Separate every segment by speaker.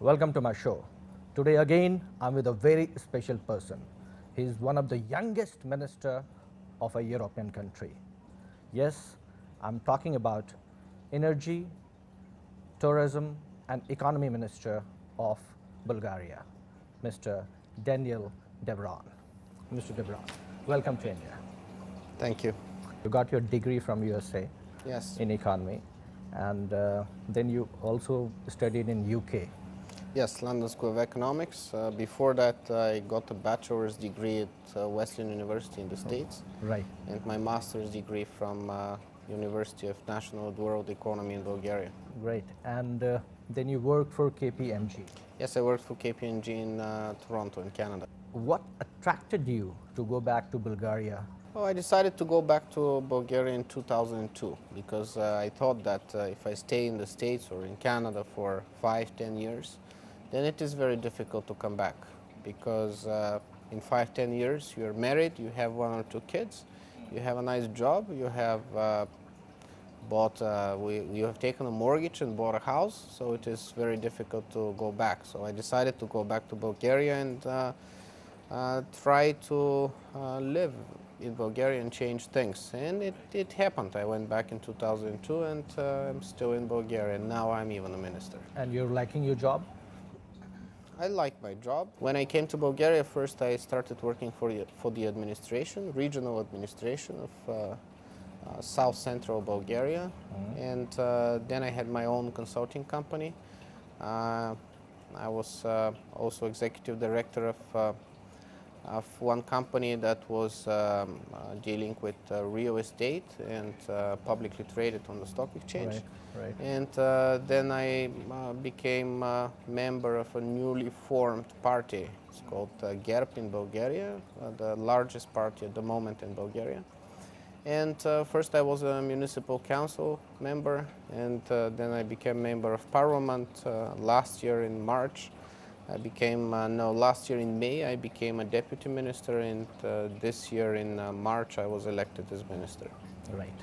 Speaker 1: Welcome to my show. Today again, I'm with a very special person. He's one of the youngest minister of a European country. Yes, I'm talking about Energy, Tourism and Economy Minister of Bulgaria, Mr. Delian Dobrev. Mr. Dobrev, welcome to India.
Speaker 2: Thank you.
Speaker 1: You got your degree from USA
Speaker 2: Yes.
Speaker 1: in economy, and then you also studied in UK.
Speaker 2: Yes, London School of Economics. Before that, I got a bachelor's degree at Wesleyan University in the States.
Speaker 1: Right.
Speaker 2: And my master's degree from University of National World Economy in Bulgaria.
Speaker 1: Great. And then you worked for KPMG.
Speaker 2: Yes, I worked for KPMG in Toronto in Canada.
Speaker 1: What attracted you to go back to Bulgaria?
Speaker 2: Well, I decided to go back to Bulgaria in 2002 because I thought that if I stay in the States or in Canada for 5-10 years, then it is very difficult to come back because in 5-10 years you're married, you have 1 or 2 kids, you have a nice job, you have you have taken a mortgage and bought a house, so it is very difficult to go back. So I decided to go back to Bulgaria and try to live in Bulgaria and change things. And it happened. I went back in 2002 and I'm still in Bulgaria. And now I'm even a minister.
Speaker 1: And you're liking your job?
Speaker 2: I like my job. When I came to Bulgaria, first I started working for the administration, regional administration of South Central Bulgaria. And then I had my own consulting company. I was also executive director of one company that was dealing with real estate and publicly traded on the stock exchange.
Speaker 1: Right.
Speaker 2: And then I became a member of a newly formed party. It's called GERB in Bulgaria, the largest party at the moment in Bulgaria. And first I was a municipal council member, and then I became member of parliament last year in March. Last year in May I became a deputy minister, and this year in March I was elected as minister.
Speaker 1: Right.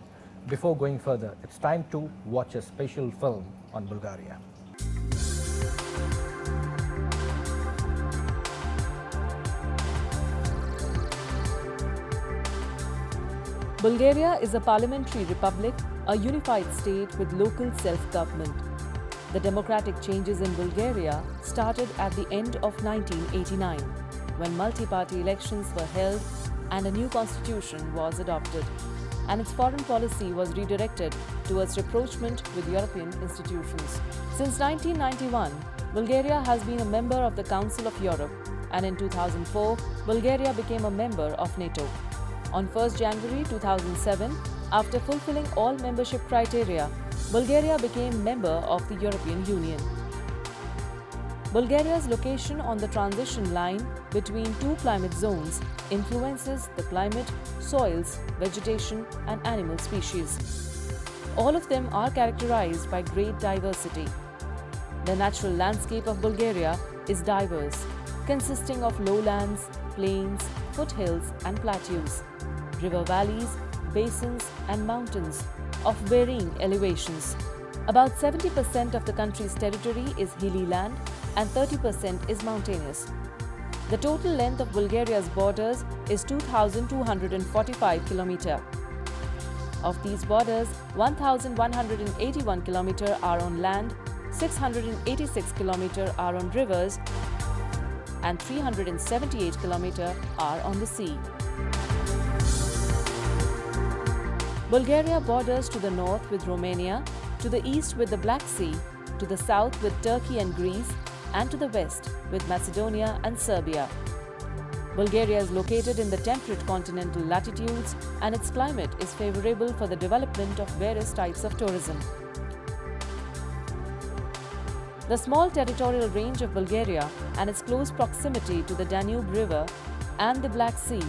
Speaker 1: Before going further, it's time to watch a special film on Bulgaria.
Speaker 3: Bulgaria is a parliamentary republic, a unified state with local self-government. The democratic changes in Bulgaria started at the end of 1989, when multi-party elections were held and a new constitution was adopted, and its foreign policy was redirected towards rapprochement with European institutions. Since 1991, Bulgaria has been a member of the Council of Europe, and in 2004, Bulgaria became a member of NATO. On 1st January 2007, after fulfilling all membership criteria, Bulgaria became member of the European Union. Bulgaria's location on the transition line between 2 climate zones influences the climate, soils, vegetation and animal species. All of them are characterized by great diversity. The natural landscape of Bulgaria is diverse, consisting of lowlands, plains, foothills and plateaus, river valleys, basins and mountains of varying elevations. About 70% of the country's territory is hilly land and 30% is mountainous. The total length of Bulgaria's borders is 2,245 km. Of these borders, 1,181 km are on land, 686 km are on rivers, and 378 km are on the sea. Bulgaria borders to the north with Romania, to the east with the Black Sea, to the south with Turkey and Greece, and to the west with Macedonia and Serbia. Bulgaria is located in the temperate continental latitudes, and its climate is favorable for the development of various types of tourism. The small territorial range of Bulgaria and its close proximity to the Danube River and the Black Sea,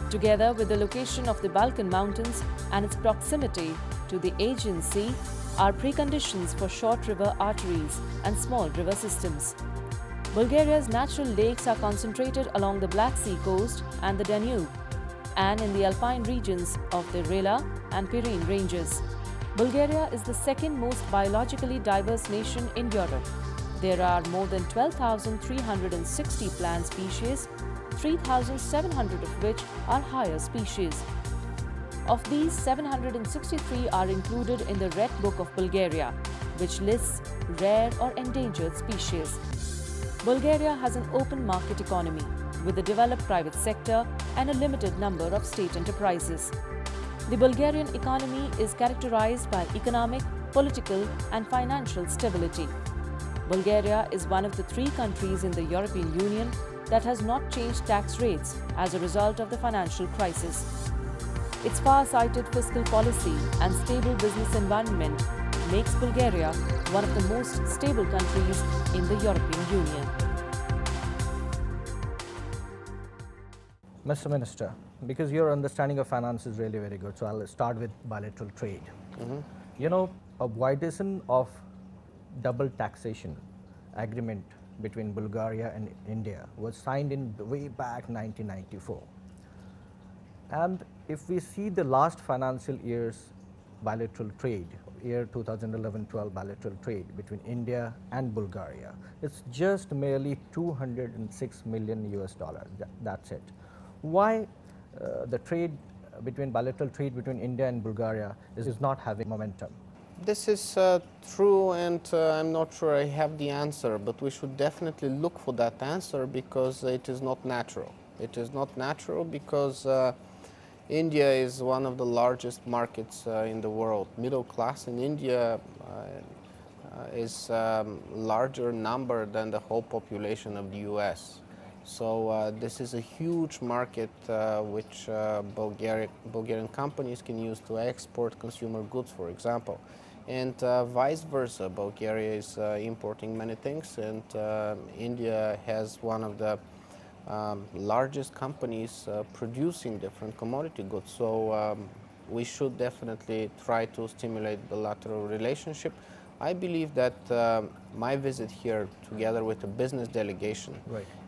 Speaker 3: together with the location of the Balkan Mountains and its proximity to the Aegean Sea, are preconditions for short river arteries and small river systems. Bulgaria's natural lakes are concentrated along the Black Sea coast and the Danube, and in the alpine regions of the Rila and Pyrenean ranges. Bulgaria is the second most biologically diverse nation in Europe. There are more than 12,360 plant species, 3,700 of which are higher species. Of these, 763 are included in the Red Book of Bulgaria, which lists rare or endangered species. Bulgaria has an open market economy with a developed private sector and a limited number of state enterprises. The Bulgarian economy is characterized by economic, political and financial stability. Bulgaria is one of the 3 countries in the European Union that has not changed tax rates as a result of the financial crisis. Its far-sighted fiscal policy and stable business environment makes Bulgaria one of the most stable countries in the European Union.
Speaker 1: Mr. Minister, because your understanding of finance is really very good, so I'll start with bilateral trade. You know, a violation of double taxation agreement between Bulgaria and India was signed in way back 1994. And if we see the last financial year's bilateral trade, year 2011-12 bilateral trade between India and Bulgaria, it's just merely 206 million US dollars. That's it. Why the bilateral trade between India and Bulgaria is not having momentum?
Speaker 2: This is true, and I'm not sure I have the answer, but we should definitely look for that answer because it is not natural. It is not natural because India is one of the largest markets in the world. Middle class in India is larger number than the whole population of the US. So this is a huge market which Bulgarian companies can use to export consumer goods, for example. And vice versa, Bulgaria is importing many things, and India has one of the largest companies producing different commodity goods. So we should definitely try to stimulate bilateral relationship. I believe that my visit here, together with a business delegation,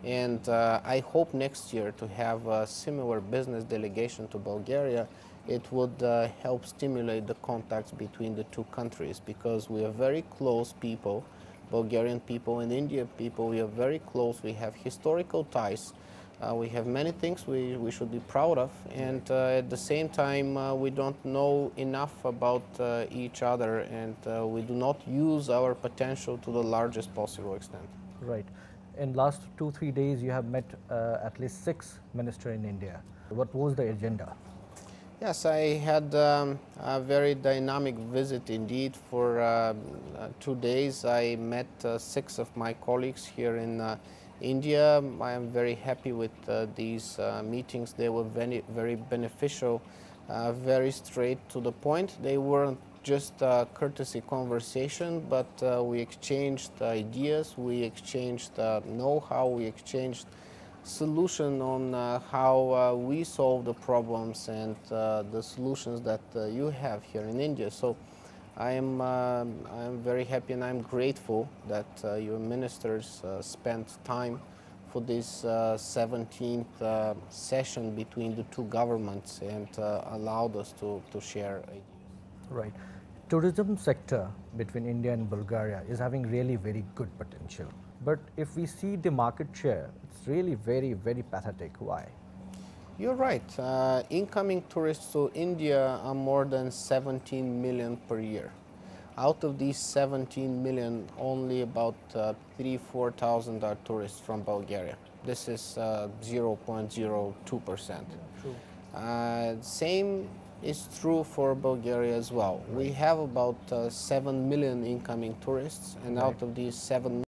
Speaker 2: and I hope next year to have a similar business delegation to Bulgaria, it would help stimulate the contacts between the 2 countries, because we are very close people, Bulgarian people and Indian people. We are very close. We have historical ties. We have many things we should be proud of, and at the same time we don't know enough about each other, and we do not use our potential to the largest possible extent.
Speaker 1: Right. In last 2-3 days you have met at least 6 ministers in India. What was the agenda?
Speaker 2: Yes, I had a very dynamic visit indeed. For 2 days I met 6 of my colleagues here in India. I am very happy with these meetings. They were very beneficial, very straight to the point. They weren't just a courtesy conversation, but we exchanged ideas, we exchanged know-how, we exchanged solution on how we solve the problems and the solutions that you have here in India. So I am very happy, and I'm grateful that your ministers spent time for this 17th session between the 2 governments and allowed us to share ideas.
Speaker 1: Right. Tourism sector between India and Bulgaria is having really very good potential. But if we see the market share, it's really very, very pathetic. Why?
Speaker 2: You're right. Incoming tourists to India are more than 17 million per year. Out of these 17 million, only about 3,000–4,000 are tourists from Bulgaria. This is 0.02%. Same is true for Bulgaria as well. We have about 7 million incoming tourists, and out of these 7